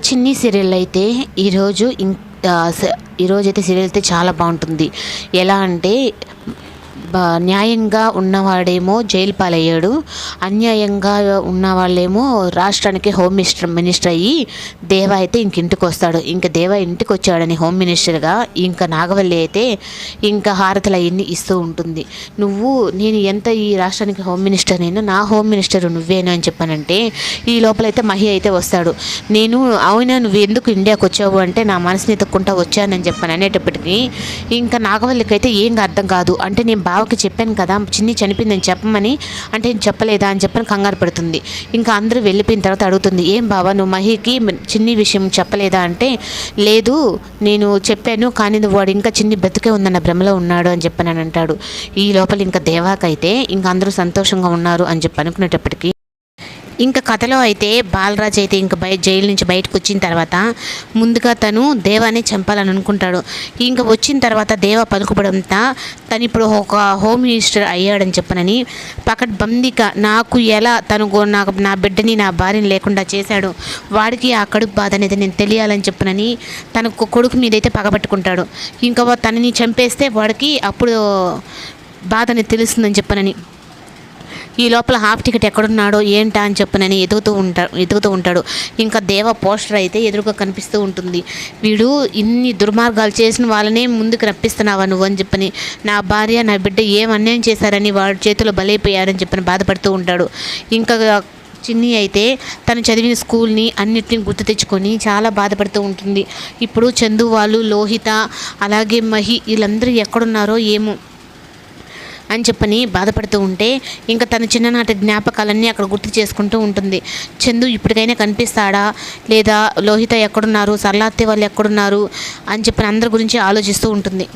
చిన్ని సీరియల్ అయితే ఈరోజు ఈరోజైతే సీరియల్ అయితే చాలా బాగుంటుంది. ఎలా అంటే న్యాయంగా ఉన్నవాడేమో జైలు పాలయ్యాడు, అన్యాయంగా ఉన్నవాళ్ళేమో రాష్ట్రానికి హోమ్ మినిస్టర్ అయ్యి దేవా అయితే ఇంటికి వస్తాడు. ఇంకా దేవా ఇంటికి వచ్చాడని హోమ్ మినిస్టర్గా ఇంకా నాగవల్లి అయితే ఇంకా హారతలు అవన్నీ ఇస్తూ ఉంటుంది. నేను ఎంత ఈ రాష్ట్రానికి హోమ్ మినిస్టర్, నా హోమ్ మినిస్టర్ నువ్వేను అని చెప్పానంటే ఈ లోపలైతే మహి అయితే వస్తాడు. అవునా నువ్వు ఎందుకు ఇండియాకి వచ్చావు అంటే నా మనసుని ఎత్తుక్కుంటా వచ్చానని చెప్పాను అనేటప్పటికీ ఇంకా నాగవల్లికి అయితే ఏం అర్థం కాదు. అంటే నేను బావకి చెప్పాను కదా చిన్ని చనిపోయిందని చెప్పమని, అంటే చెప్పలేదా అని చెప్పని కంగారు పడుతుంది. ఇంకా అందరూ వెళ్ళిపోయిన తర్వాత అడుగుతుంది, ఏం బావా నువ్వు మహికి చిన్ని విషయం చెప్పలేదా అంటే లేదు నేను చెప్పాను కానీ వాడు ఇంకా చిన్ని బ్రతికే ఉందన్న భ్రమలో ఉన్నాడు అని చెప్పని అంటాడు. ఈ లోపల ఇంకా దేవాకైతే ఇంకా అందరూ సంతోషంగా ఉన్నారు అని చెప్పి అనుకునేటప్పటికీ ఇంకా కథలో అయితే బాలరాజ్ అయితే ఇంకా జైలు నుంచి బయటకు వచ్చిన తర్వాత ముందుగా తను దేవాని చంపాలని అనుకుంటాడు. ఇంకా వచ్చిన తర్వాత దేవా పలుకుబడంతా తను ఇప్పుడు ఒక హోమ్ మినిస్టర్ అయ్యాడని చెప్పనని పకడ్బందీగా నా బిడ్డని నా భార్యని లేకుండా చేశాడు, వాడికి ఆ కడుపు బాధ అనేది నేను తెలియాలని చెప్పనని తన కొడుకు మీదైతే పగబట్టుకుంటాడు. ఇంకా తనని చంపేస్తే వాడికి అప్పుడు బాధ అనేది తెలుస్తుందని చెప్పనని ఈ లోపల హాఫ్ టికెట్ ఎక్కడున్నాడో ఏంటా అని చెప్పనని ఎదుగుతూ ఉంటాడు. ఇంకా దేవ పోస్టర్ అయితే ఎదురుగా కనిపిస్తూ ఉంటుంది. వీడు ఇన్ని దుర్మార్గాలు చేసిన వాళ్ళనే ముందుకు రప్పిస్తున్నావా నువ్వు అని చెప్పని, నా భార్య నా బిడ్డ ఏం అన్యాయం చేశారని వాడి చేతిలో బలైపోయారని చెప్పని బాధపడుతూ ఉంటాడు. ఇంకా చిన్ని అయితే తను చదివిన స్కూల్ని అన్నిటిని గుర్తు తెచ్చుకొని చాలా బాధపడుతూ ఉంటుంది. ఇప్పుడు చందు వాళ్ళు, లోహిత, అలాగే మహి వీళ్ళందరూ ఎక్కడున్నారో ఏమో అని చెప్పని బాధపడుతూ ఉంటే ఇంకా తన చిన్ననాటి జ్ఞాపకాలన్నీ అక్కడ గుర్తు చేసుకుంటూ ఉంటుంది. చందు ఇప్పటికైనా కనిపిస్తాడా, లేదా లోహిత ఎక్కడున్నారు, సరళాత్తి వాళ్ళు ఎక్కడున్నారు అని చెప్పని అందరి గురించి ఆలోచిస్తూ ఉంటుంది.